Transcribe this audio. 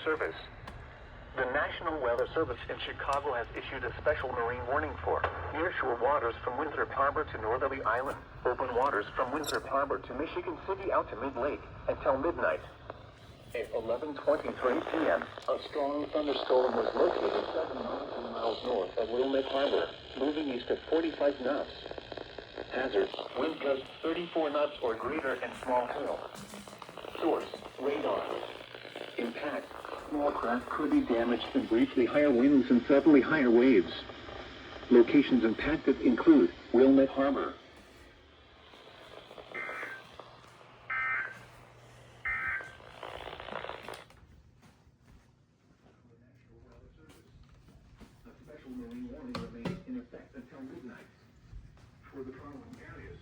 Service. The National Weather Service in Chicago has issued a special marine warning for nearshore waters from Winthrop Harbor to Northerly Island, open waters from Winthrop Harbor to Michigan City out to mid-lake until midnight. At 11:23 p.m., a strong thunderstorm was located 7 miles north of Wilmette Harbor, moving east at 45 knots. Hazard, wind gusts 34 knots or greater and small hail. Source, radar. Impact, small craft could be damaged from briefly higher winds and suddenly higher waves. Locations impacted include Wilmette Harbor. A special marine warning remains in effect until midnight for the following areas.